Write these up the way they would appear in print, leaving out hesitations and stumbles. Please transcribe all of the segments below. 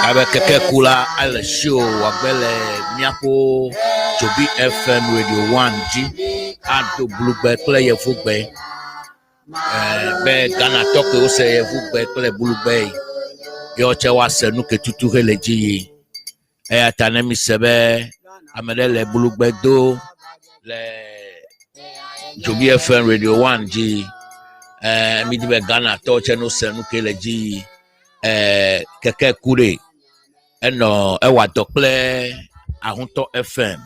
avec kula al show wabele miapo Jobi FM Radio 1 G ado bluebird play fugbe be Ghana talk o say fugbe play bluebird yo che wa senu ke tutu heleji e atanemi sebe amele bluebird do le Jobi FM Radio 1 G mi di be Ghana talk che no senu ke leji keke kure eno ewa dokle ahunto FM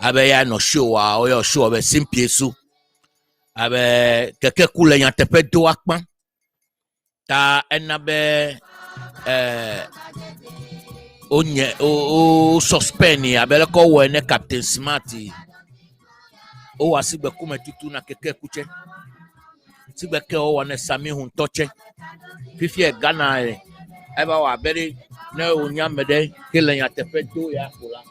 abe ya no show wa o yo show be simpiesu abe keke kule yan tepe do akpan ta enabe onye o suspend abele ko wo ne Captain Smart o wa sigbe kuma tutu na keke kuche sigbe ke o wa ne Sami huntoche fifi Ghana eba wa beri na onya mede kele ya tepe do ya kula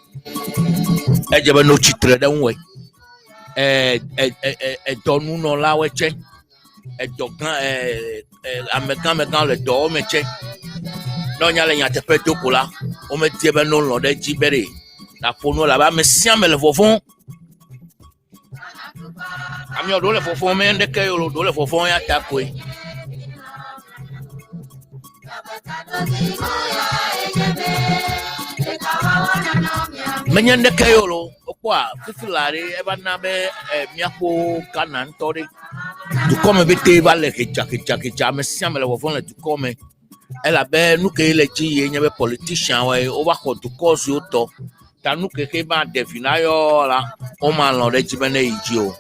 ejebe no chitre de nwe donu no la weche dogan amekan le do meche no nya le ya tepe do kula o me tie be no lo de jibere na fono la ba me siam le fofon ami o do le fofon me ndeke yo do le fofon ya takoi menyende kayolo okwa fifilare eba na be miapo kana ntori tu come bete vale kicha me siamele wo fon le tu come ela be nu ke le ji yen be politician we o ba ko tu cause yo to ta nu ke ba definayo la o ma lo de ji be na iji o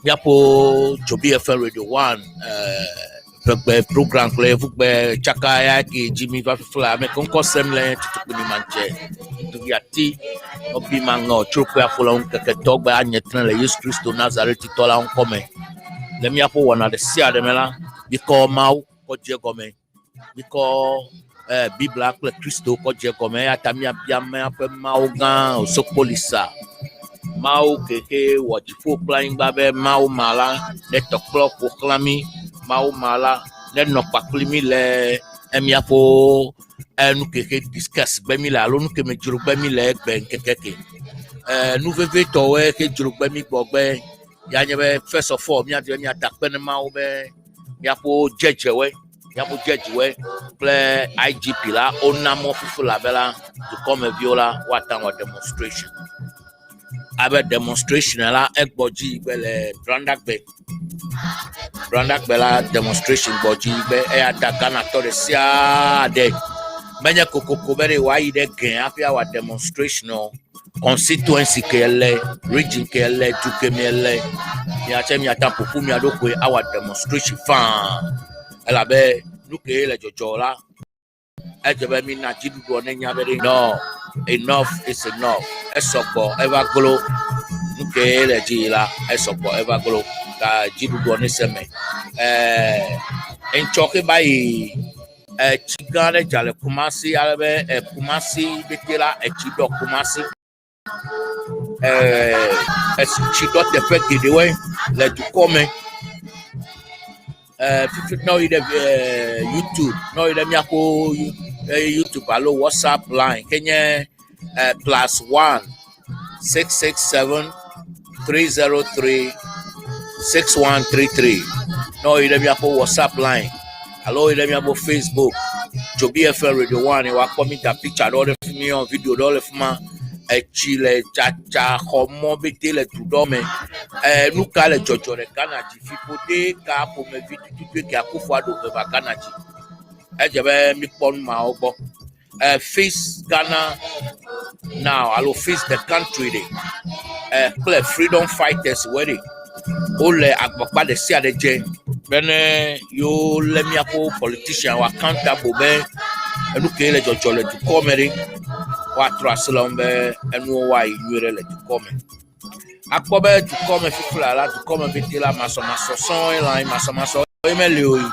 miapo Jobi FM Radio 1 program play fukbe chakaya ki Jimmy va fla me konko semle tutu ni manche tu yati obi mango trope afola un keke dogba anyetran le Jesus Christ Nazareth tola on come le mi apo wona de sia de mela biko mau ko je come biko Biblia le Christo ko je come atamia bia me ape mau gan so polisa mau keke wajifo playing babe mau mala de toklo proclami mau mala ne no paklimi le emiapo nu keke discuss be mi la lo nu ke me juru be mi le ben keke nu veve to we ke juru be mi gbogbe ya nyebe first of all mi ati mi attack pe ne mau be miapo jejewe play IGP la onamo fufu la bela to come viola watan wa demonstration abe demonstration la egboji bele Brandak bela demonstration boji be e ataka na to de sia de menye kokoko bere wa ide gen afia wa demonstration constituency kele region kele tukemele ya chemi atapofu mi adoko our demonstration fan ela be nuke le jojola ejebe mi na jidugo nenya bere no enough is enough esoko everglow nuke le jila esoko everglow ka jidugo ne seme en choke bai chigane jale kumasi alebe kumasi betela chido kumasi chido te fait que de le du come no ide YouTube no ide miako YouTube alo WhatsApp line kenye +1 667 303 6133 no ide miako WhatsApp line alo ide miako Facebook Jobi FM Radio 1 wa comment a picture do le film on video do le fuma chile chacha como betele tudome nuka le jojore kanaji fipode ka po me video ke akufo ado be kanaji ejebe mi pon ma ogbo face Ghana now alo face the country dey play freedom fighters wedding ole agbapa de sia de je bene yo le mi apo politician wa accountable be nuka le jojore du comedy 4 aslombe enu wa yure le du come Akpobe to come fifla la to come vitila maso son line maso emelioi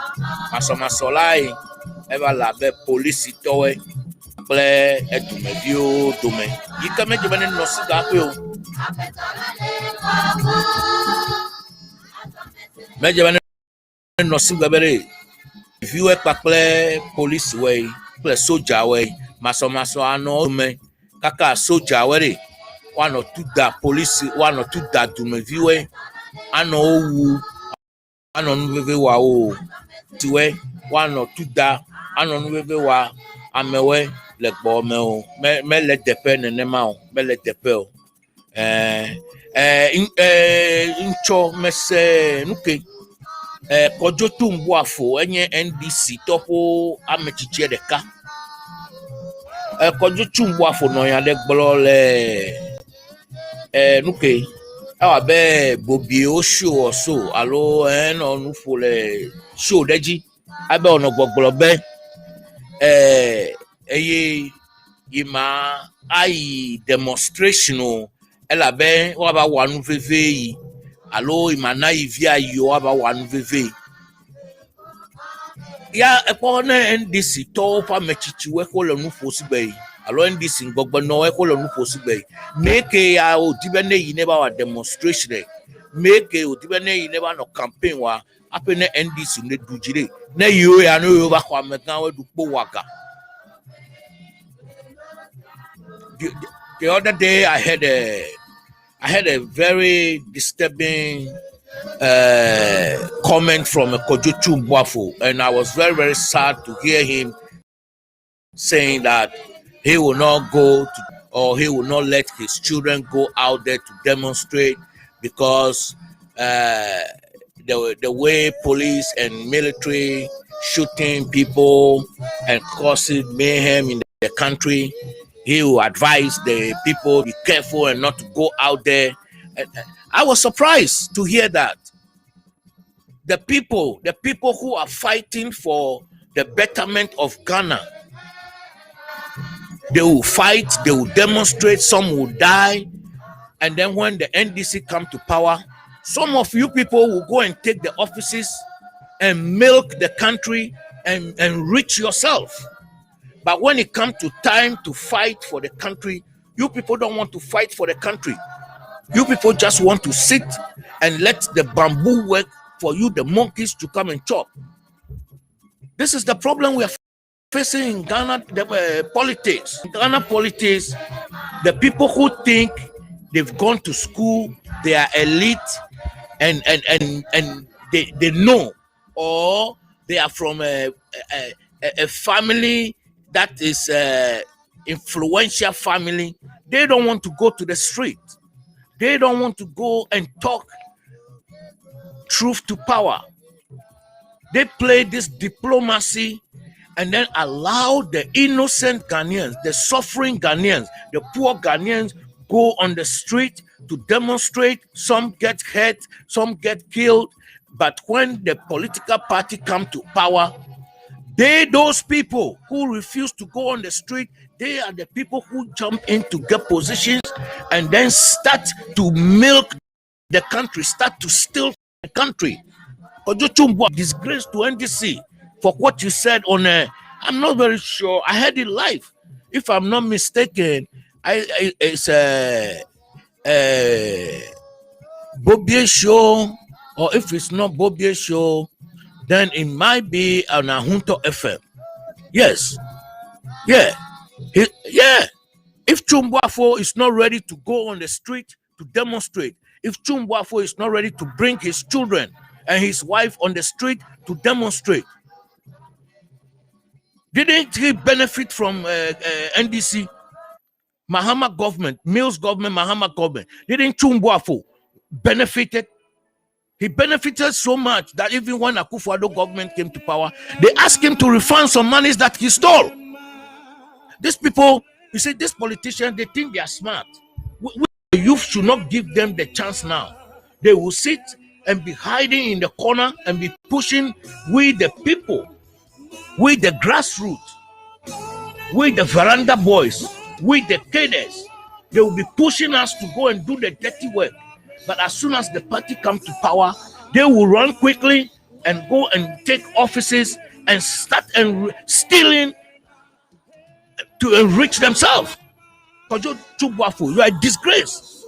maso lai eva la be police towe ple edume view dume yikame jebane no sika pe o me jebane no sika bere view e paple police way ple soldier way maso ano dume kaka soldier way one or two that police one or two that dume view e ano wu ano nveve wa o tiwe one or two that ano nveve wa amewe le gbo me o me le depe nenema o me le depe o incho mese nuke kojo tumbu afo enye NDC topo amechiche deka kojo tumbu afo no ya de gbolo le nuke awa be bobi o show oso alo no nufo le show deji abe ono gbogbolo be eye ima ai demonstration ela be wa ba wanu veve yi alo ima na ivia yo wa ba wanu veve ya epo na NDC to pa mechichi we ko le nufo sigbe alo NDC gbogbo no we ko le nufo sigbe make ya o dibene yi ne ba wa demonstration make o dibene yi ne ba no campaign wa apene NDC ne dujire na yo ya no yo ba kwa mekan we du po waka. The other day I had a very disturbing comment from Kojotu Mbwafo, and I was very, very sad to hear him saying that he will not go to, or he will not let his children go out there to demonstrate because the way police and military shooting people and causing mayhem in the country. He will advise the people be careful and not to go out there. And I was surprised to hear that. The people who are fighting for the betterment of Ghana, they will fight, they will demonstrate, some will die. And then when the NDC come to power, some of you people will go and take the offices and milk the country and enrich yourself. But when it comes to time to fight for the country, you people don't want to fight for the country. You people just want to sit and let the bamboo work for you, the monkeys, to come and chop. This is the problem we are facing in Ghana politics. In Ghana politics, the people who think they've gone to school, they are elite, and they know, or they are from a family that is influential family. They don't want to go to the street. They don't want to go and talk truth to power. They play this diplomacy and then allow the innocent Ghanaians, the suffering Ghanaians, the poor Ghanaians go on the street to demonstrate. Some get hurt, some get killed. But when the political party come to power, those people who refuse to go on the street, they are the people who jump in to get positions and then start to milk the country, start to steal the country. Disgrace to NDC for what you said on I'm not very sure. I heard it live. If I'm not mistaken, it's a Bobby show, or if it's not Bobby show, then it might be an Ahunto FM. Yes. Yeah. Yeah. If Chumbuafo is not ready to go on the street to demonstrate, if Chumbuafo is not ready to bring his children and his wife on the street to demonstrate, didn't he benefit from NDC? Mahama government, Mills government, Mahama government. Didn't Chumbuafo benefited? He benefited so much that even when Akufo-Addo government came to power, they asked him to refund some monies that he stole. These people, you see, these politicians, they think they are smart. The youth should not give them the chance now. They will sit and be hiding in the corner and be pushing we the people, we the grassroots, we the veranda boys, we the cadres. They will be pushing us to go and do the dirty work. But as soon as the party comes to power, they will run quickly and go and take offices and start stealing to enrich themselves. You are a disgrace.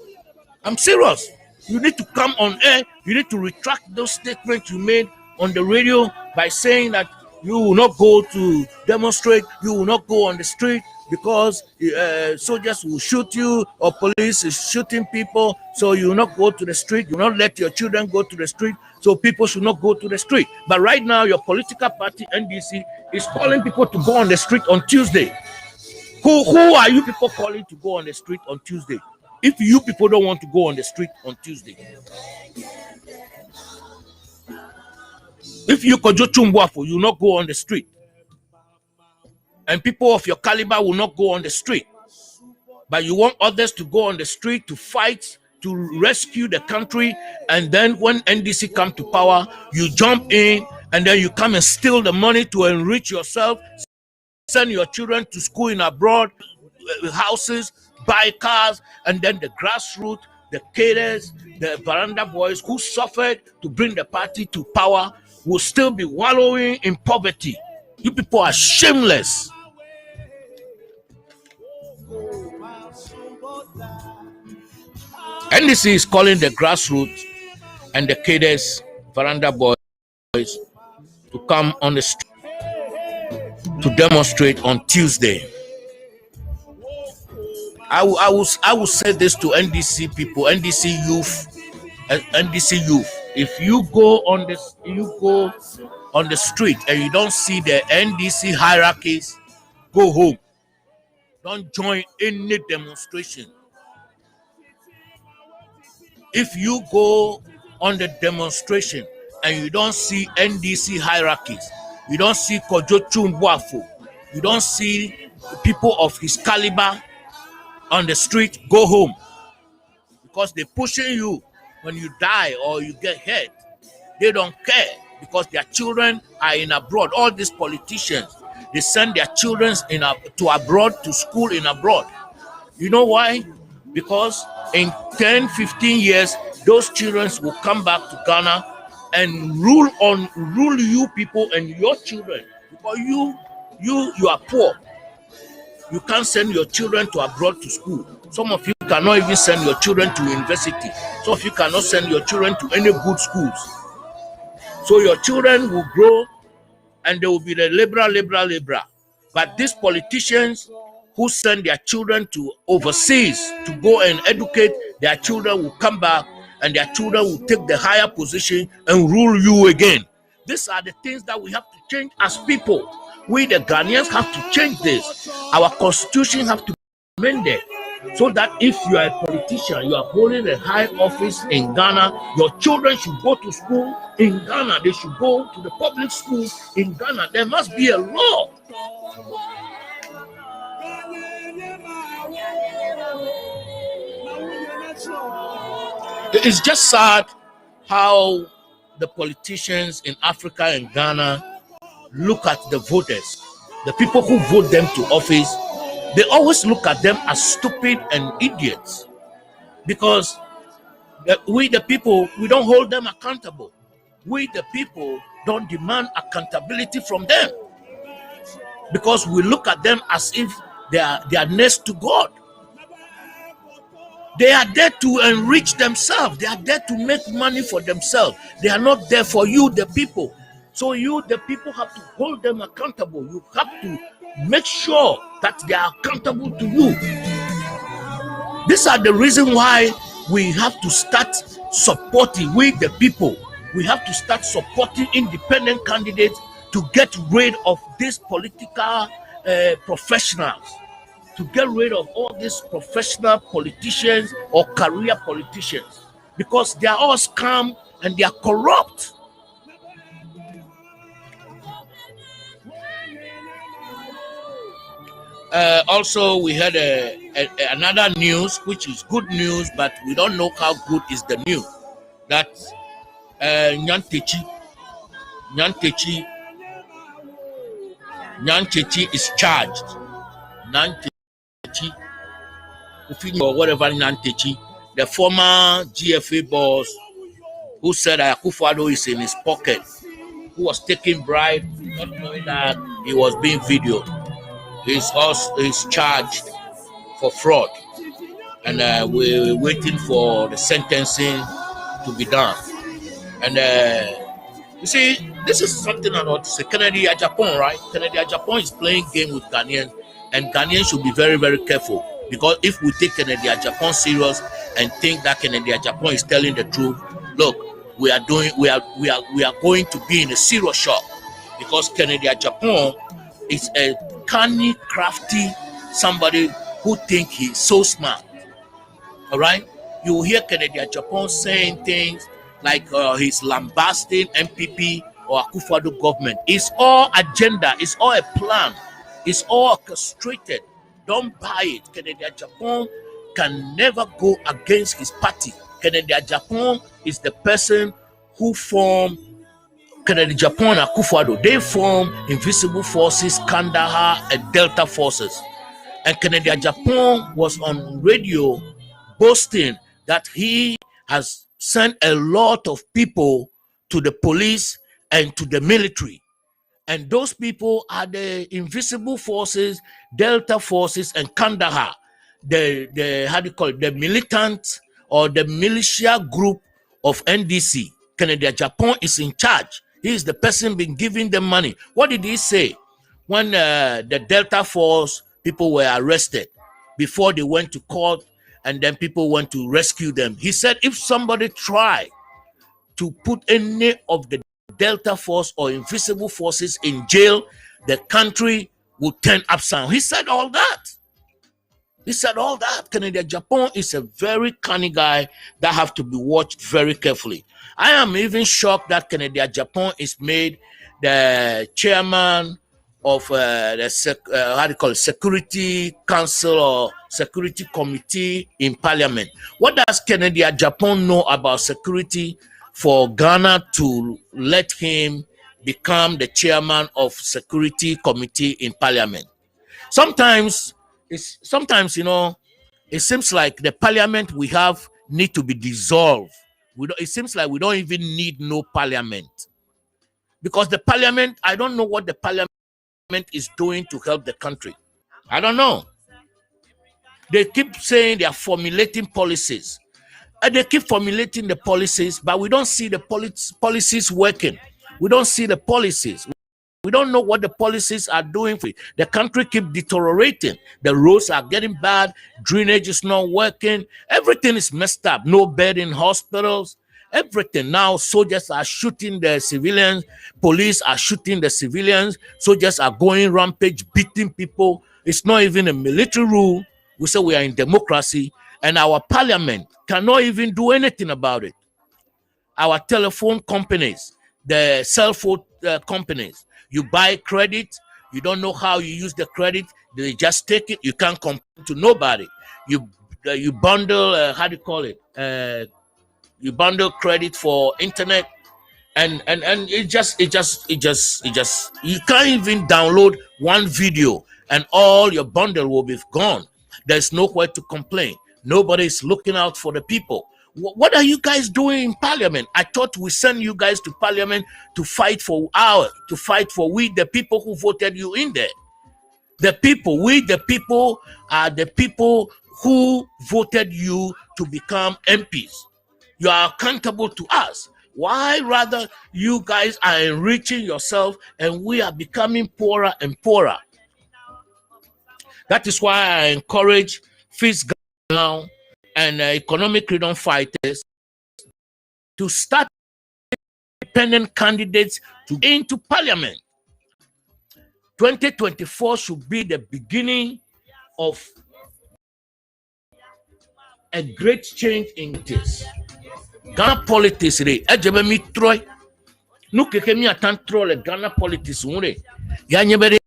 I'm serious. You need to come on air. You need to retract those statements you made on the radio by saying that you will not go to demonstrate, you will not go on the street because soldiers will shoot you or police is shooting people. So you will not go to the street. You will not let your children go to the street. So people should not go to the street. But right now, your political party, NDC, is calling people to go on the street on Tuesday. Who are you people calling to go on the street on Tuesday? If you people don't want to go on the street on Tuesday, if you will not go on the street, and people of your caliber will not go on the street, but you want others to go on the street to fight, to rescue the country, and then when NDC come to power, you jump in, and then you come and steal the money to enrich yourself, send your children to school in abroad, houses, buy cars, and then the grassroots, the cadres, the veranda boys who suffered to bring the party to power will still be wallowing in poverty. You people are shameless. NDC is calling the grassroots and the cadres, veranda boys, to come on the street to demonstrate on Tuesday. I will say this to NDC people, NDC youth. If you go on the street and you don't see the NDC hierarchies, go home. Don't join any demonstration. If you go on the demonstration and you don't see NDC hierarchies, you don't see Kojo Chumbuafo, you don't see people of his caliber on the street, go home. Because they're pushing you when you die or you get hurt. They don't care because their children are in abroad. All these politicians, they send their children to abroad, to school in abroad. You know why? Because in 10, 15 years, those children will come back to Ghana and rule you people and your children. Because you are poor. You can't send your children to abroad to school. Some of you cannot even send your children to university. Some of you cannot send your children to any good schools. So your children will grow and they will be the liberal. But these politicians who send their children to overseas to go and educate, their children will come back and their children will take the higher position and rule you again. These are the things that we have to change as people. We, the Ghanaians, have to change this. Our constitution have to be amended so that if you are a politician, you are holding a high office in Ghana, your children should go to school in Ghana. They should go to the public schools in Ghana. There must be a law. It's just sad how the politicians in Africa and Ghana look at the voters, the people who vote them to office. They always look at them as stupid and idiots because we the people, we don't hold them accountable. We the people don't demand accountability from them because we look at them as if they are next to God. They are there to enrich themselves. They are there to make money for themselves. They are not there for you, the people. So you, the people, have to hold them accountable. You have to make sure that they are accountable to you. These are the reason why we have to start supporting, we the people, we have to start supporting independent candidates to get rid of these political professionals, to get rid of all these professional politicians or career politicians, because they are all scam and they are corrupt. Also, we had another news, which is good news, but we don't know how good is the news. That Nyantechi is charged. Nyantechi, or whatever Nyantechi the former GFA boss who said that Akufo-Addo is in his pocket, who was taking bribe, not knowing that he was being videoed. He's charged for fraud, and we're waiting for the sentencing to be done. And you see, this is something I want to say. Kennedy Japan, right? Kennedy Japan is playing game with Ghanaians, and Ghanaians should be very, very careful, because if we take Kennedy Japan serious and think that Kennedy Japan is telling the truth, look, we are going to be in a serious shock, because Kennedy Japan is a canny, crafty somebody who think he's so smart. All right, you will hear Kennedy Japan saying things like he's lambasting MPP or Akufo-Addo government. It's all agenda. It's all a plan. It's all orchestrated. Don't buy it. Kennedy Japan can never go against his party. Kennedy Japan is the person who formed Kennedy Japan and Akufo-Addo. They formed Invisible Forces, Kandahar, and Delta Forces. And Kennedy Japan was on radio boasting that he has sent a lot of people to the police and to the military. And those people are the Invisible Forces, Delta Forces, and Kandahar, the how do you call it, the militant or the militia group of NDC. Kennedy Japan is in charge. He is the person been giving them money. What did he say when the Delta Force people were arrested before they went to court and then people went to rescue them? He said, if somebody try to put any of the Delta Force or Invisible Forces in jail, the country will turn upside down. He said all that. He said all that. Kennedy Japan is a very cunning guy that have to be watched very carefully. I am even shocked that Kennedy Japan is made the chairman of the Security Council or Security Committee in Parliament. What does Kennedy Japan know about security for Ghana to let him become the chairman of Security Committee in Parliament? Sometimes, you know, it seems like the Parliament we have need to be dissolved. It seems like we don't even need no Parliament, because the Parliament, I don't know what the Parliament is doing to help the country. I don't know. They keep saying they are formulating policies. And they keep formulating the policies, but we don't see the policies working. We don't see the policies. We don't know what the policies are doing for it. The country keeps deteriorating. The roads are getting bad. Drainage is not working. Everything is messed up. No bed in hospitals. Everything. Now soldiers are shooting the civilians. Police are shooting the civilians. Soldiers are going rampage, beating people. It's not even a military rule. We say we are in democracy, and our parliament cannot even do anything about it. Our telephone companies, the cell phone companies, you buy credit, you don't know how you use the credit, they just take it, you can't complain to nobody. You bundle, how do you call it? You bundle credit for internet, and it just you can't even download one video and all your bundle will be gone. There's nowhere to complain. Nobody is looking out for the people. What are you guys doing in Parliament? I thought we sent you guys to Parliament to fight for we, the people who voted you in there. The people, we, the people, are the people who voted you to become MPs. You are accountable to us. Why rather you guys are enriching yourself and we are becoming poorer and poorer? That is why I encourage fiscal now and economic freedom fighters to start independent candidates to get into Parliament. 2024 should be the beginning of a great change in this. Ghana politics, ejebe mi troy. Nu keke mi atan troll le Ghana politics unre. Ya nyebere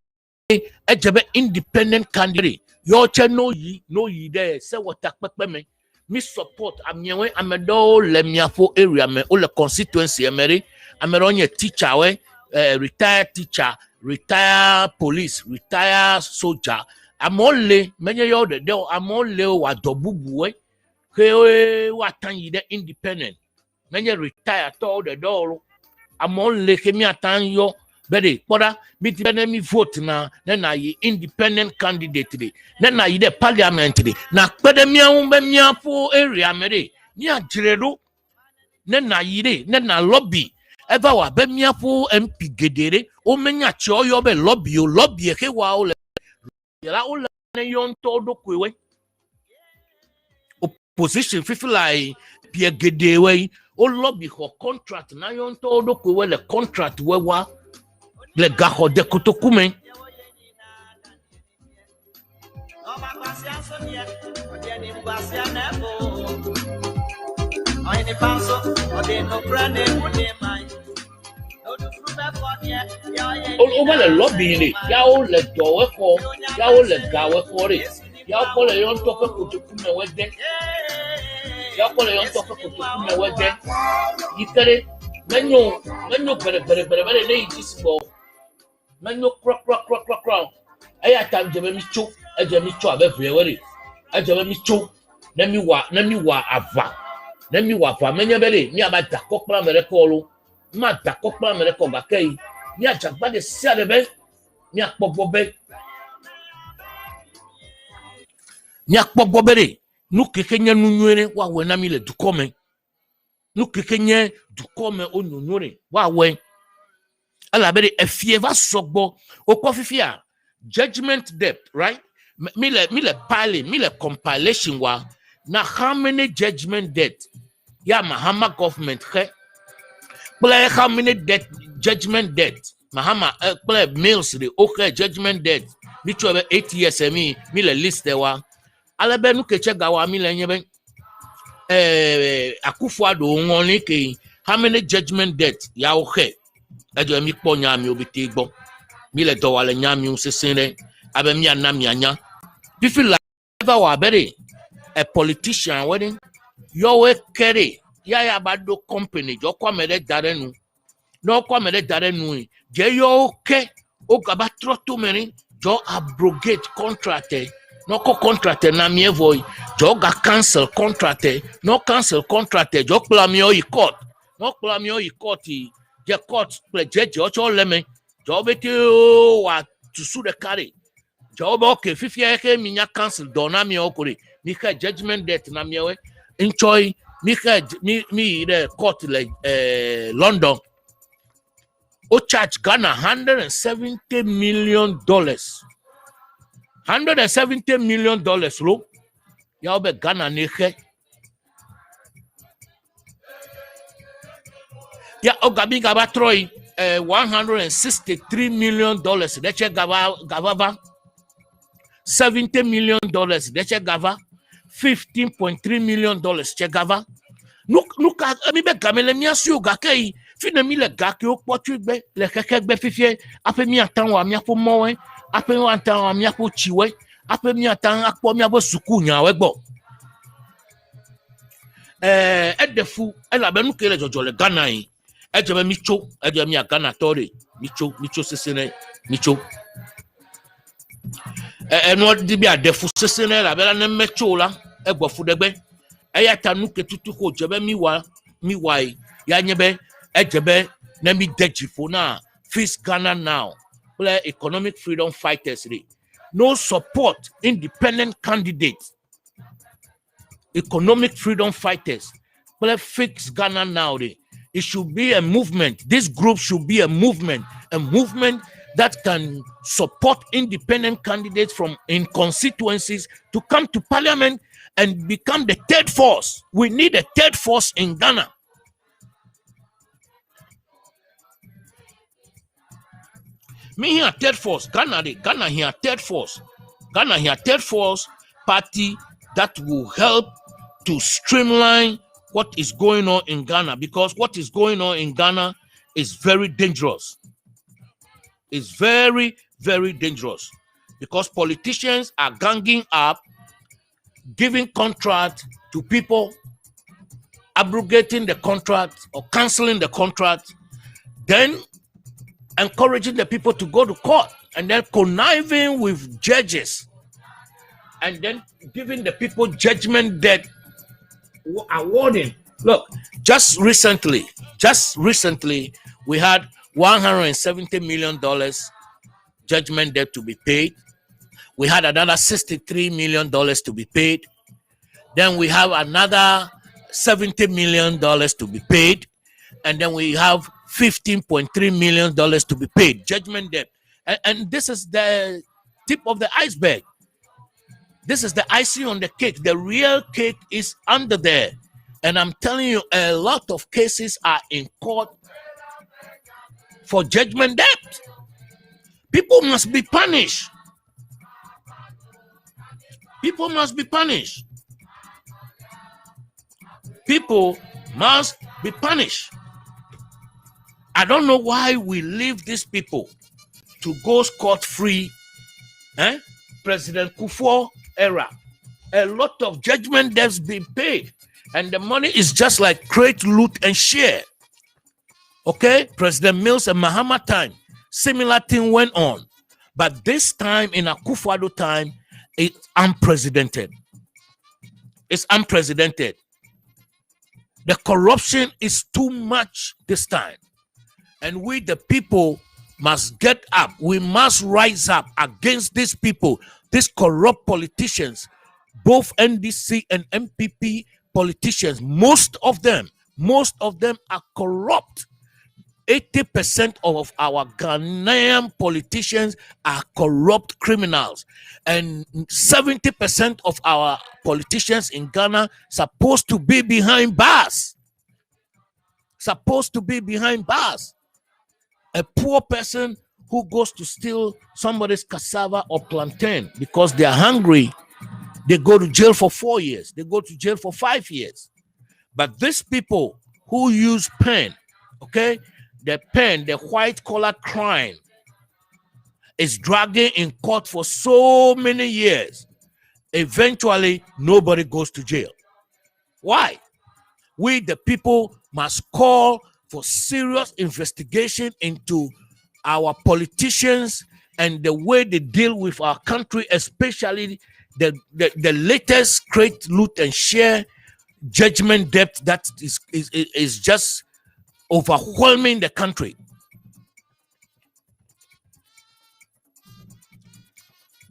ejebe independent candidate. Yo che no yi there. Say what takpepe me. Me support amyewe amedo le miafo area me o le constituency emere. Amero nye teacher we, retired teacher, retired police, retired soldier. Amole menye yo de amole wa dobubu we. He watan yi the independent. Many retire to the door. Among le kemi atan yo bede poda biti bene mi vote na ye independent candidate na ye the parliament na bede mi an be mi afo area mere ni ajiredo na ye na lobby eva wa be mi afo MP gedere o menya che oyo be lobby o lobby e ke wa o le la o le yon to do kwewe opposition feel like Pierre Gedewe o lobby for contract na yon to do kwewe le contract we wa le gaho de kotokume over the lobby ni ya o le dowe ko ya o le gawe ko re ya ko le yon to kotokume we de ya ko le yon to kotokume we de ikere menyo bere ne yisbo menyo crack aya tam je mi cho abe vewere aje mi cho na mi wa ava menyo bere mi aba da kokra mere ko lo ma da kokra mere ko bakai mi aja ba de sia be mi akpogbo bere nu kekenya nunwere wa we na mi le dukome nu kekenya dukome onyonore wa we ala bere efie va sogbo okofifia judgment debt, right? Me le compilation wa na how many judgment debt ya Mahama government he play how many debt judgment debt Mahama play mills the okay judgment debt which over 8 years me le list there wa ala be nu keche gawa mi le nyebe Akufo-Addo ngoni ke how many judgment debt ya okay ajo mi kpo nyami obite gbo mi le do wale nyami usesere abe mi anami anya you feel like ever wa bere a politician wedding yo we kere ya bado company jo kwa mere darenu no kwa mere darenu je yo ke o gaba troto mere jo abrogate contract no ko contract na mi evoy jo ga cancel contract no cancel contract jo kla mi o court no kla mi o court je court plejeje ocho leme jo beti wa to sue the carry jo ba okay fifia ke minya cancel dona mi okore mi ka judgment debt na mi we enjoy mi the court like London o charge Ghana $170 million $170 million lo ya be Ghana ne he ya ogabi gaba troy $163 million deche gava $70 million deche gava $15.3 million che gava nuka mi be gamele mi asu ga kai fina mi le ga ki o potu gbe le keke gbe fifie ape mi atan wa mi apo mowe ape mi atan wa mi apo chiwe ape mi atan apo mi abo suku nya we gbo edefu ela be nu kele jojo le Ghana yi ejebe mi cho ejebe mi Ghana tore mi cho sesene mi cho no di bi adefu sesene la be la na mecho la egbofu degbe eyata nu ketutu ko jebe mi wa ya nyebe ejebe na mi dejifo na face Ghana now play economic freedom fighters no support independent candidates economic freedom fighters play fix Ghana now it should be a movement. This group should be a movement that can support independent candidates in constituencies to come to parliament and become the third force. We need a third force in Ghana. Me here third force. Ghana here third force. Ghana here third force party that will help to streamline what is going on in Ghana, because what is going on in Ghana is very dangerous. It's very, very dangerous because politicians are ganging up, giving contract to people, abrogating the contract or canceling the contract, then encouraging the people to go to court and then conniving with judges and then giving the people judgment debt awarding. Look, just recently, we had $170 million judgment debt to be paid. We had another $63 million to be paid. Then we have another $70 million to be paid. And then we have $15.3 million to be paid, judgment debt. And this is the tip of the iceberg. This is the icing on the cake. The real cake is under there. And I'm telling you, a lot of cases are in court for judgment debt. People must be punished. People must be punished. People must be punished. I don't know why we leave these people to go scot-free. President Kufuor era. A lot of judgment debts being paid. And the money is just like create, loot, and share. Okay? President Mills and Mahama time, similar thing went on. But this time, in Akufo-Addo time, it's unprecedented. It's unprecedented. The corruption is too much this time. And we, the people, must get up. We must rise up against these people, these corrupt politicians, both NDC and MPP politicians. Most of them are corrupt. 80% of our Ghanaian politicians are corrupt criminals, and 70% of our politicians in Ghana supposed to be behind bars. Supposed to be behind bars. A poor person who goes to steal somebody's cassava or plantain because they are hungry, they go to jail for 4 years. They go to jail for 5 years. But these people who use pen, okay, the pen, the white-collar crime, is dragging in court for so many years. Eventually, nobody goes to jail. Why? We, the people, must call for serious investigation into our politicians and the way they deal with our country, especially the latest create, loot, and share judgment debt that is just overwhelming the country.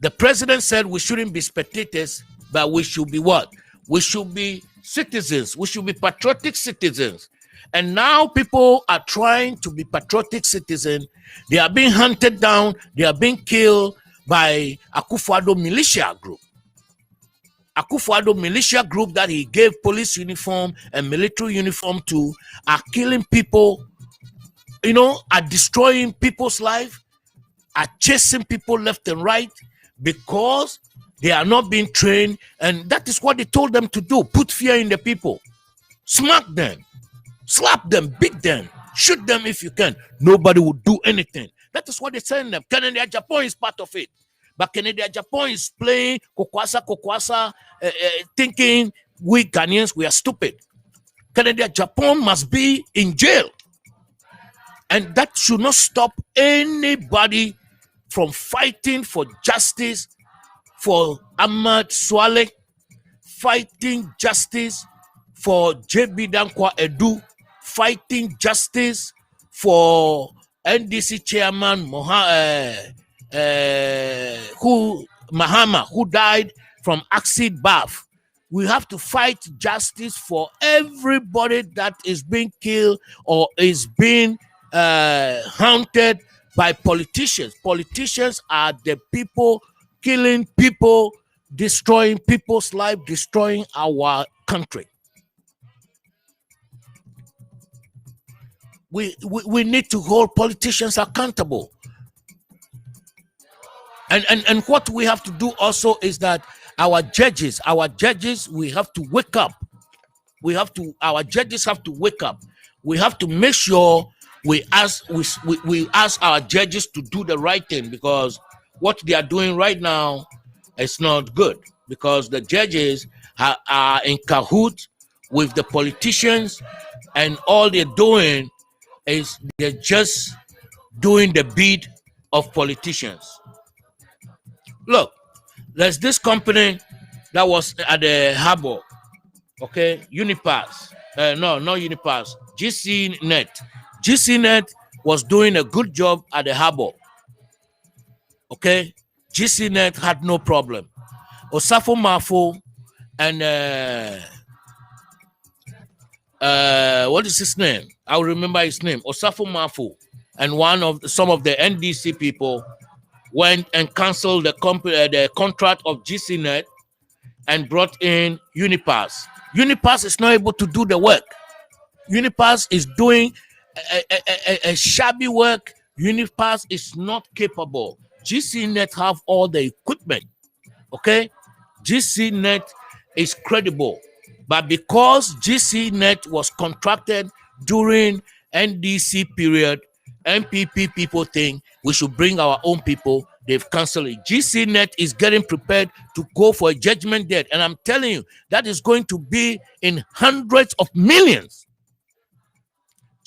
The president said we shouldn't be spectators, but we should be what? We should be citizens. We should be patriotic citizens. And now people are trying to be patriotic citizens. They are being hunted down. They are being killed by Akufo-Addo militia group. Akufo-Addo militia group that he gave police uniform and military uniform to are killing people, are destroying people's life, are chasing people left and right because they are not being trained. And that is what they told them to do. Put fear in the people. Smack them. Slap them. Beat them. Shoot them if you can. Nobody will do anything. That is what they're telling them. Canada, Japan is part of it. But Canada, Japan is playing Kokwasa, thinking we Ghanaians, we are stupid. Canada, Japan must be in jail. And that should not stop anybody from fighting for justice for Ahmad Swale, fighting justice for JB Dankwa Edu, fighting justice for NDC chairman Mahama, who died from acid bath. We have to fight justice for everybody that is being killed or is being haunted by politicians. Politicians are the people killing people, destroying people's life, destroying our country. We need to hold politicians accountable. And what we have to do also is that our judges, we have to wake up. Our judges have to wake up. We have to make sure we ask our judges to do the right thing, because what they are doing right now is not good, because the judges are in cahoots with the politicians, and all they're doing is they're just doing the bid of politicians. Look, there's this company that was at the harbor, Okay, Unipass. No, not Unipass. GCNet. GCNet was doing a good job at the harbor. Okay, GCNet had no problem. Osafo Mafo and what is his name? I'll remember his name. Osafo Mafo and some of the NDC people went and canceled the contract of GCNet and brought in Unipass. Unipass is not able to do the work. Unipass is doing a shabby work. Unipass is not capable. GCNet have all the equipment. Okay, GCNet is credible, but because GCNet was contracted during NDC period, MPP people think we should bring our own people. They've canceled it. GCNet is getting prepared to go for a judgment debt, and I'm telling you that is going to be in hundreds of millions.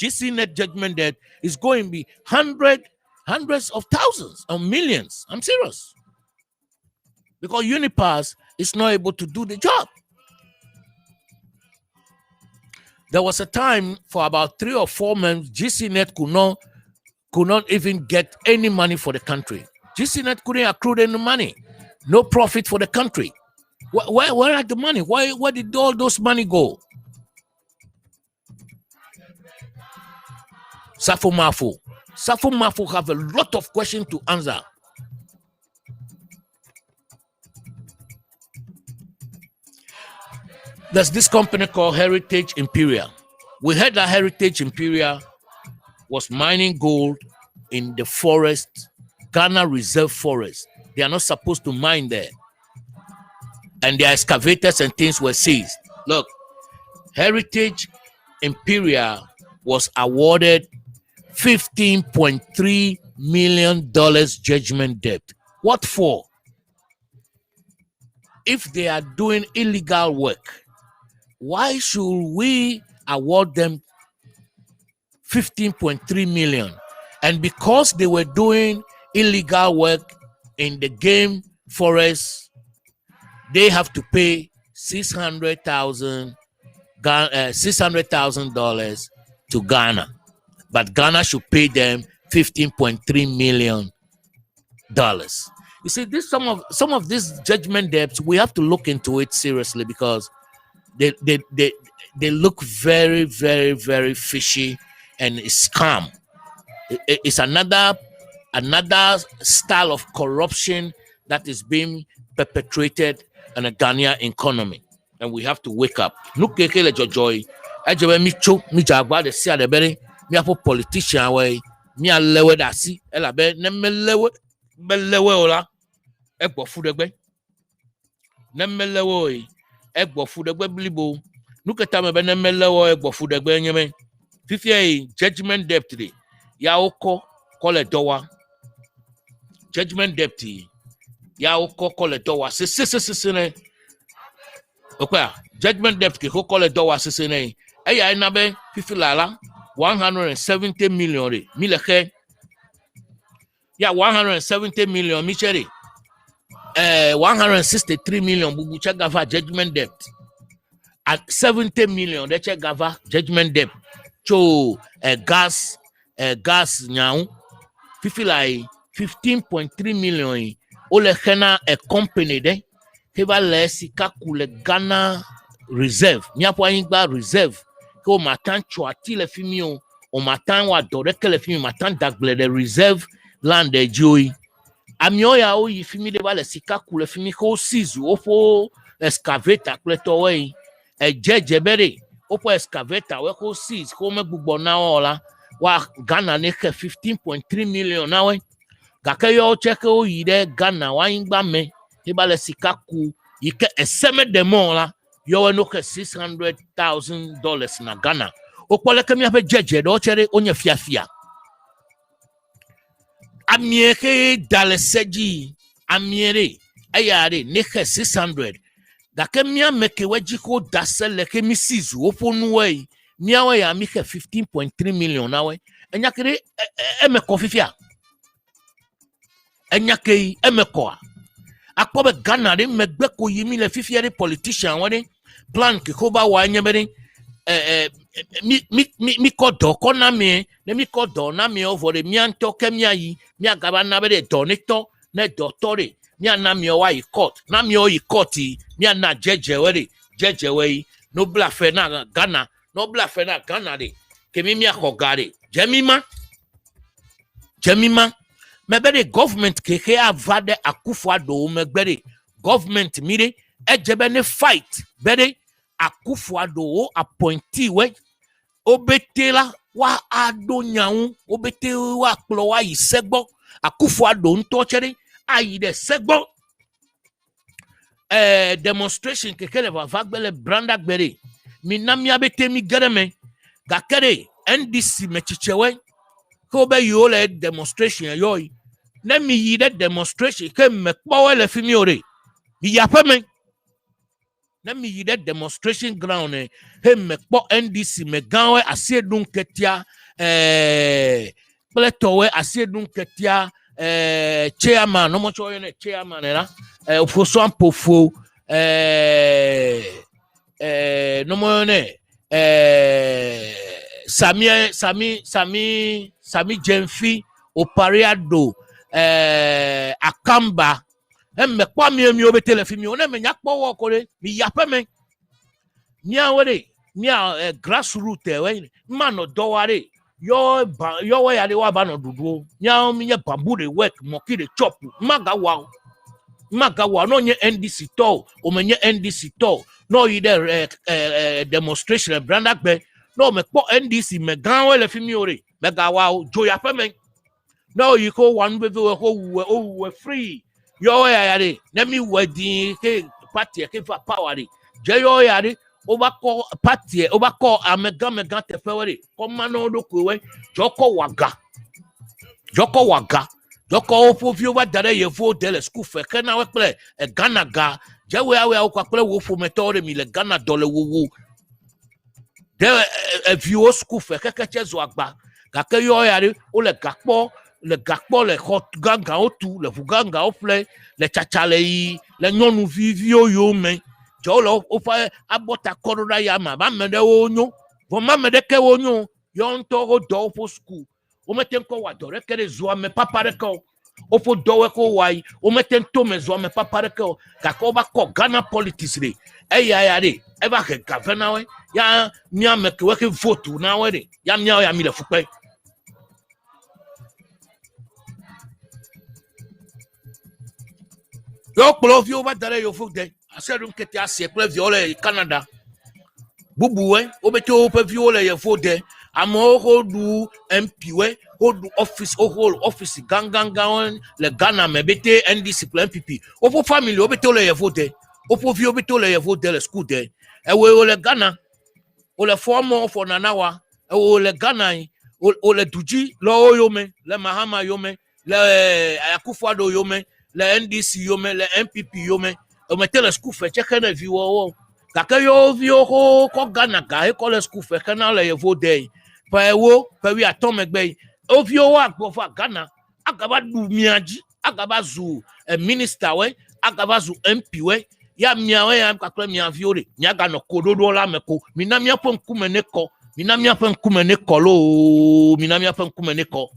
GCNet judgment debt is going to be hundreds of thousands of millions. I'm serious. Because Unipass is not able to do the job. There was a time for about 3 or 4 months, GCNet could not even get any money for the country. GCNet couldn't accrue any money. No profit for the country. Where are the money? Where did all those money go? Safo Mafo have a lot of questions to answer. There's this company called Heritage Imperial. We heard that Heritage Imperial was mining gold in the forest, Ghana Reserve Forest. They are not supposed to mine there. And their excavators and things were seized. Look, Heritage Imperial was awarded $15.3 million judgment debt. What for? If they are doing illegal work, why should we award them 15.3 million? And because they were doing illegal work in the game forest, they have to pay $600,000 to Ghana. But Ghana should pay them $15.3 million. You see, some of these judgment debts, we have to look into it seriously because they look very, very, very fishy and scam. It's another style of corruption that is being perpetrated in a Ghanaian economy, and we have to wake up. Look at joy. Me a politician way. Me a lewe dasi. Ela be ne me lewe ola. Egbo fudegbe. Ne me lewe egbo fudegbe blibo. Nuketa me be ne me lewe egbo fudegbe nyeme. Fifi judgment debt de. Ya oko kole dowa. Judgment debt ya oko kole dowa. Se ne. Okwa judgment debt ke kole dowa se ne. Eya ina be fifi lala. 170 million. Yeah, 170 million. Michele. 163 million. Bubu check gava judgment debt. At 70 million, they check gava judgment debt. So gas now. Fifi like 15.3 million. Ole hena a company de. Heva lesi kakule Ghana reserve. Miapo ingba reserve. O matin choati le fimio, o matin wa doreke le fimi, matin dagle de reserve land de joy. Amioya o yi fimi de ba le sika ku le fimi ko sizu opo excavator kleto we e jejebere opo excavator we ko siz ko me gbugbo na ola wa Ghana ne 15.3 million na we gake yo check o yi de Ghana wa ingba me e ba le sika ku yi ke eseme de mo la yo no ke $600,000 na Ghana. Okpole ke mi ape jeje do chere onye fiafia. Amiere daleseji amiere ayare ne ke 600. Da ke mi ameke weji ko dasele ke mi sizu oponu we mi awe ya mi ke 15.3 million na we. Enyakere emeko fifia. Enyake emeko. Akpobe Ghana de megbe ko yimi le fifia de politician wani. plan ke ko ba wa nyebere mi kodo kona me ne mi kodo na me ovore mi anto ke mi ayi mi agaba na bere donito ne dotore mi ana mi wa i court na mi o i court mi ana jejewe no bla fe na Ghana no bla fe na Ghana de ke mi akogare jemima me bere government keke avade Akufo-Addo me bere government mire ejebe ne fight bere Akufo-Addo o appointee we obetela wa ado nyaun obete wa kplo wa yisegbo Akufo-Addo nto chere ayi de segbo demonstration kekele va vagbele branda gbere mi namia bete mi gereme gakere NDC me chichewe ko be yo le demonstration yoy ne mi yi de demonstration ke me kpowe le fimi ore mi yape me na mi yi de demonstration ground he me kpo NDC me ganwe asiedun ketia pletowe asiedun ketia chairman no mo choyo ne chairman era ofoso ampofo no mo ne Sami Jemfi Opariado Akamba me kwa mi obetele fimi one me nyakpo wo kore mi yape me nya wore nya grassroots we man doware yo we yale wa ba no dudu nya mi nye bamboo de work moki de chop maga wa no nye NDC to o me nye NDC to no yi de demonstration brand agbe no me kpo NDC me gan we le fimi ore me ga wa jo yape me no you go one be we free yo yare let me wedding ke party ke fa power je yo yare obako party obako amega te fewere ko mano do ko we joko waga joko ofofio wa dare ye fo de school fe kana we ple Ghana ga je we awe akwa ple wo fo metore mi le Ghana dole wo de view school fe keke chezo agba ga ke yo yare o le gakpo le hot ganga otu le fuganga ofle le chachale yi le nyonu vivio yo me jolo ofa abota korora ya ma ba mede onyo vo ma mede ke onyo yo nto go do for school o meten ko wa do rekere zo me papa reko o fo do we ko wai o meten to me zo me papa reko ka ko ba ko Ghana politics re ya re e ba ke governor we ya mia me ke we ke vote na we re ya mia ya mi le fupe yo kpolo vi over dare yo fuk de asedun kete ase kpolo vi ole Canada bubu we obete o pe vi ole ye fo de amo ho du MP we ho du office o whole office gangan le Ghana me bete NDC pour MPP o fo family obete ole ye fo de o fo vi obete ole ye fo de le school de e we ole Ghana o le former for nanawa e o le Ghana o le duji lo yo me le Mahama yo me le Akufo-Addo yo me le NDC yo me le MPP yo me o mete le school fe check na vi wo kaka yo vi o ko Ghana ga e ko le school fe kana le yevo dey pa ewo pa wi atom egbe o vi o wa gbo fa Ghana agaba du miaji agaba zu minister we agaba zu MP we ya mia we ya kakra mia vi ore nya ga no kododo la meko mina mia pon kume ne ko mina mia pon kume ne ko lo mina mia pon kume ne ko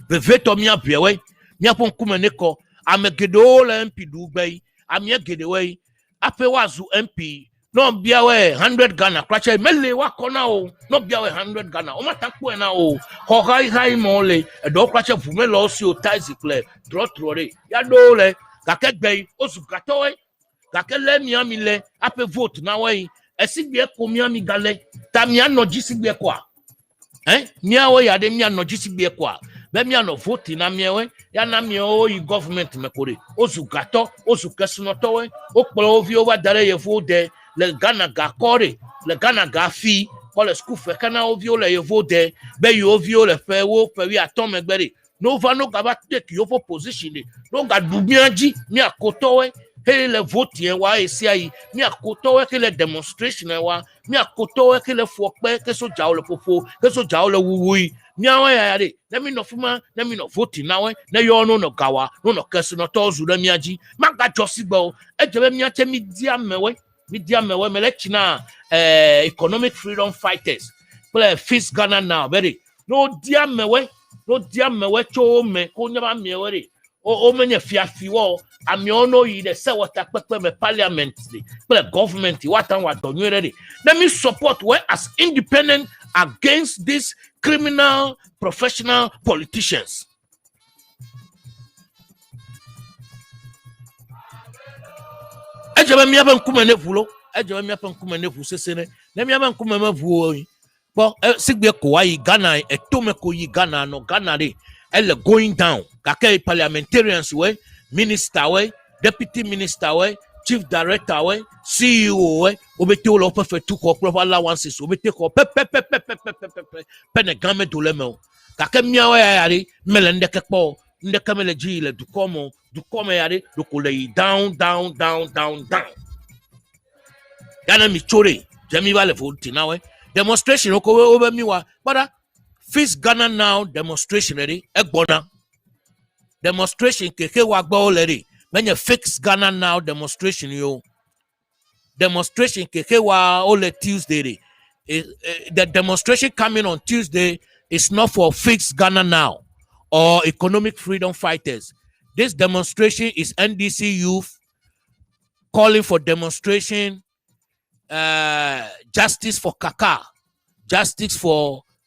be veto mia bia we mia pon kume ne ko amegedo le MP du gbe amie gedewe ape wazu MP no bia we 100 Ghana kwache mele wa kona o no bia we 100 Ghana o matakpo na o ho hai mole do kwache vume lo si o taxi ple trotore ya do le gakegbe osukato we gakele miami le ape vote na we esigbe ko miami gale ta mi anoji sigbe kwa mia we ya de mi anoji sigbe kwa be mi ano vote na miewe ya na mi o yi government mekore osukato osukesinoto we okpolo ovi over dare ye fo de le Ghana ga kore le Ghana ga fi ko le school fe kana ovi o le ye fo de be yo ovi o le fe wo pe wi atom egbere no va no ga ba take yo for position no ga du miaji mi akoto we he le vote yen wa esi ayi mi akoto we ke le demonstration wa mi akoto we ke le fo pe ke so ja o le popo ke so ja o le wuwi mi awa ya re let me no fuma let me no vote na we na yo no gawa no kesi no to zu le miaji ma ga josi gbo e je be mi ache mi dia mewe Media me we melechina economic freedom fighters. Play Fist Ghana now, very. No dear me cho me kunyama me we. O many fiafiwo amiono yi the say what me parliament play government what and what done ready. Let me support we as independent against these criminal professional politicians. Ejebe mi aban kuma ne vulo ejebe mi aban kuma ne vu sesene na mi aban kuma ma vuo yi bo sigbe ko yi Ghana etomeko yi Ghana no Ghana de ele going down kake parliamentarians we minister we deputy minister we chief director we CEO we obete o lo perfect to ko proper allowances obete ko pe ne game do le me kake mi awe yari melende kepo nde kamele ji le du komo yari do ko le down. Yana mi chore jemi wale vote now demonstration oko over mi wa but Fist Ghana now demonstration ready egbona demonstration keke wa gba already menye Fist Ghana now demonstration yo demonstration keke wa ole Tuesday the demonstration coming on Tuesday is not for Fist Ghana now or economic freedom fighters. This demonstration is NDC youth calling for demonstration justice for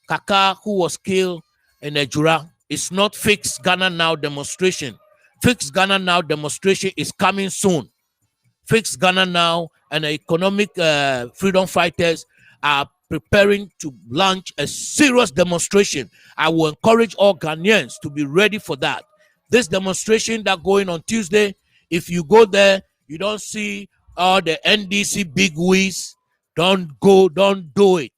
Kaka who was killed in Ejura. It's not Fist Ghana now demonstration. Fist Ghana now demonstration is coming soon. Fist Ghana now and economic freedom fighters are preparing to launch a serious demonstration. I will encourage all Ghanaians to be ready for that. This demonstration that going on Tuesday, if you go there, you don't see all the NDC big wigs, don't do it.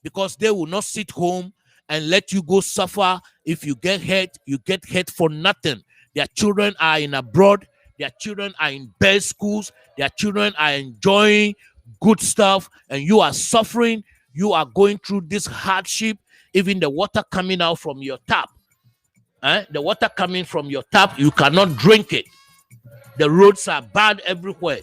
Because they will not sit home and let you go suffer. If you get hurt, you get hurt for nothing. Their children are in abroad. Their children are in best schools. Their children are enjoying good stuff. And you are suffering. You are going through this hardship. Even the water coming out from your tap. The water coming from your tap, you cannot drink it. The roads are bad everywhere.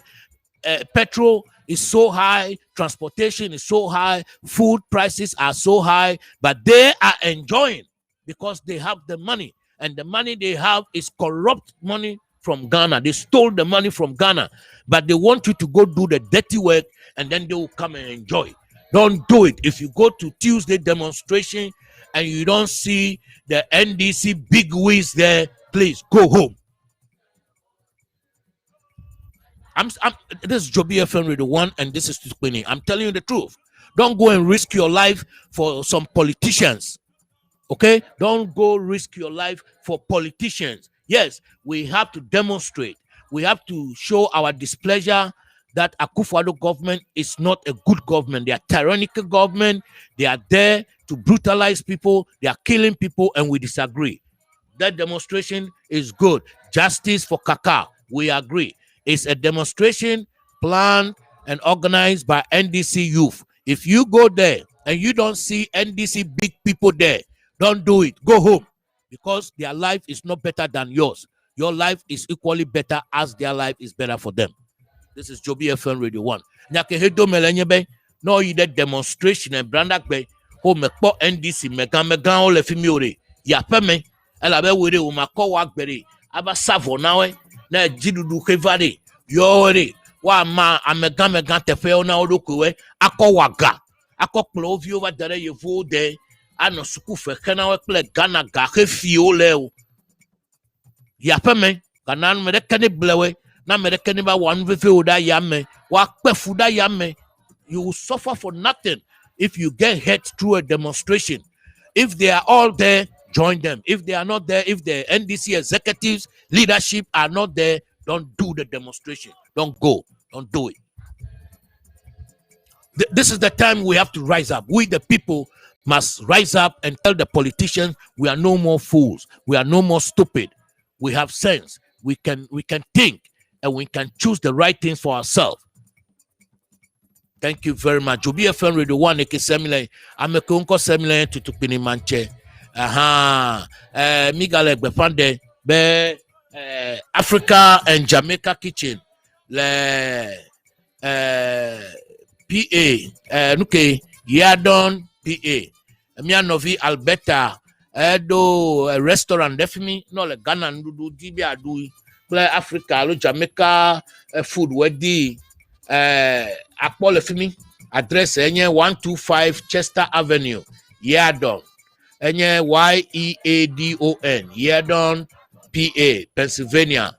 Petrol is so high, transportation is so high, food prices are so high, but they are enjoying because they have the money, and the money they have is corrupt money from Ghana. They stole the money from Ghana, but they want you to go do the dirty work and then they will come and enjoy. Don't do it. If you go to Tuesday demonstration and you don't see the NDC big wigs there, please go home. This is DZOBIFMRADIO1 and this is Tutukpini. I'm telling you the truth. Don't go and risk your life for some politicians. Okay? Don't go risk your life for politicians. Yes, we have to demonstrate. We have to show our displeasure that Akufo-Addo government is not a good government. They are tyrannical government. They are there to brutalize people. They are killing people, and we disagree. That demonstration is good. Justice for Kaka. We agree. It's a demonstration planned and organized by NDC youth. If you go there and you don't see NDC big people there, don't do it. Go home, because their life is not better than yours. Your life is equally better as their life is better for them. This is DZOBIFMRADIO1. Nyakehedo melenyebe no yi de demonstration and brandakbe ho mekpo NDC megan ole fimiore ya peme ela be were o makọ wa gbere aba savo nawe na jidudu kevare yore wa ma amegan tefe na odokowe akọwaga akọplo ovi over dere yevo de ano suku fe kana we ple Ghana ga kefi ole o ya peme kana me de kene blewe na me de kene ba wan vefe oda yame wa kpefu da yame. You will suffer for nothing if you get hurt through a demonstration. If they are all there, join them. If they are not there, if the NDC executives, leadership are not there, don't do the demonstration. Don't go. Don't do it. This is the time we have to rise up. We, the people, must rise up and tell the politicians we are no more fools. We are no more stupid. We have sense. We can think, and we can choose the right things for ourselves. Thank you very much. DZOBIFMRADIO1 eke semile amekonko semile tutukpini manche. Migale gbefande be Africa and Jamaica kitchen le PA nuke Yadon PA Mia Novi Alberta do restaurant defimi no le Ghana ndudu dibi adu play Africa lo Jamaica food wedi akpole fimi address enye 125 Chester Avenue Yadon enye YEADON Yadon PA Pennsylvania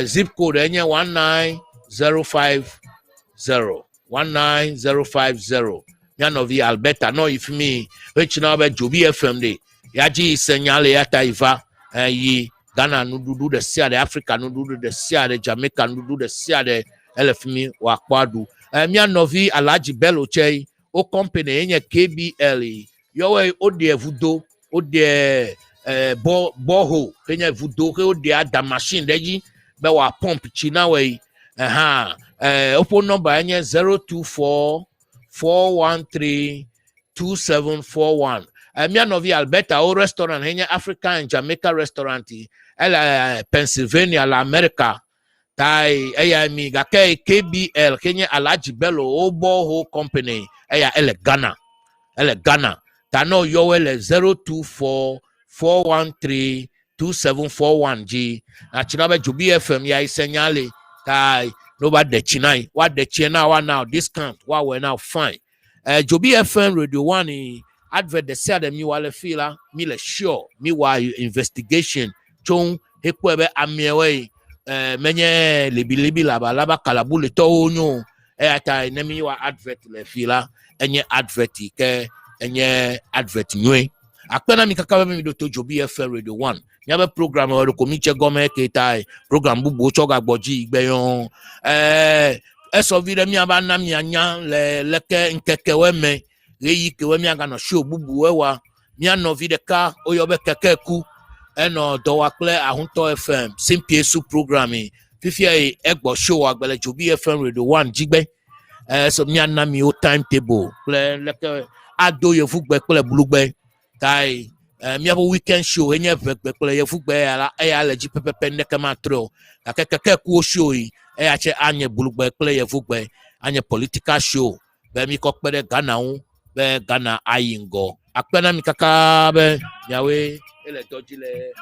zip code enye 19050 Yanovi Alberta no if me which now be Jobi FM de yaji senyale yata iva yi Ghana nududu de sia de Africa nududu de sia de Jamaica nududu de sia de elefimi wa kwadu Yanovi Alaji Bello chei o company enye KBL yowe ode vudo ode boho enye vudo ke ode ada machine deji be wa pump china we open number enye 024132741 Mianovi Alberta o restaurant enye Africa and Jamaica restaurant Pennsylvania la America tai mi gake KBL Kenya Alaji Bello o boho company ele Ghana tano yowele 024132741 G na chinabe Jobi FM ya isenyale tai nobody de chinai what the china one now discount what we now fine Jobi FM Radio 1 advert the say them you wale feel me le sure me why investigation chon hekwebe amiewe menye libi laba kalabule to onyo ata nemi wa advert le feel enye advert ke enye advert nwe akpena mi kaka mi do to Jobi FM Radio 1 nyabe program o ko mi che gome ke tai program bubu choga gboji igbeyon eso vire mi aba na mi anya le leke nkeke weme reyi ke wemi aga no show bubu wewa mi ano vide ka oyobe keke ku eno do wa kle ahunto FM simpie su programming fifia egbo show agbele Jobi FM Radio 1 jigbe so mi ana mi o timetable kle leke ado ye fugbe kle bulugbe tai mi abo weekend show enye vekbe kle ye fugbe ala leji pepepe ndeke matro ka keke ku show yi ache anye bulugbe kle ye fugbe anye political show be mi kokpere Ghana un be Ghana ayingo akpena mi kaka be yawe ele dojile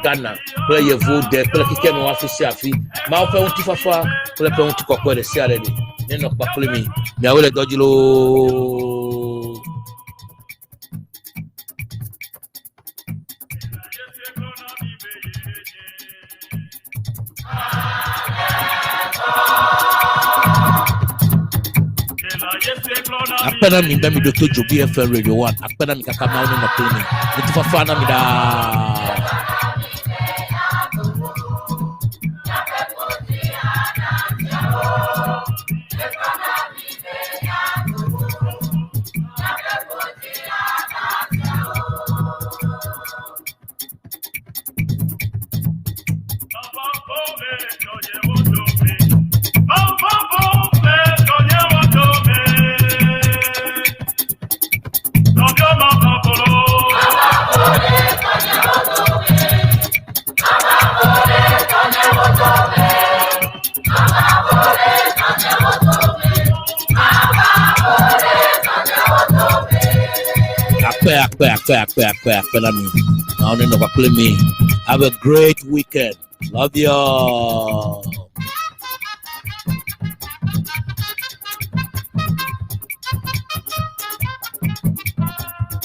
Ghana kle ye vude kle kike no afisi afi ma o fe un tifafa kle pe un tikokpere si ale ni neno pa kle mi yawe le dojilo Apena mi ndami do to Jobi FM Radio 1 apena mi kaka ma no play mi tifafa na mi da Have a great weekend. Love you all.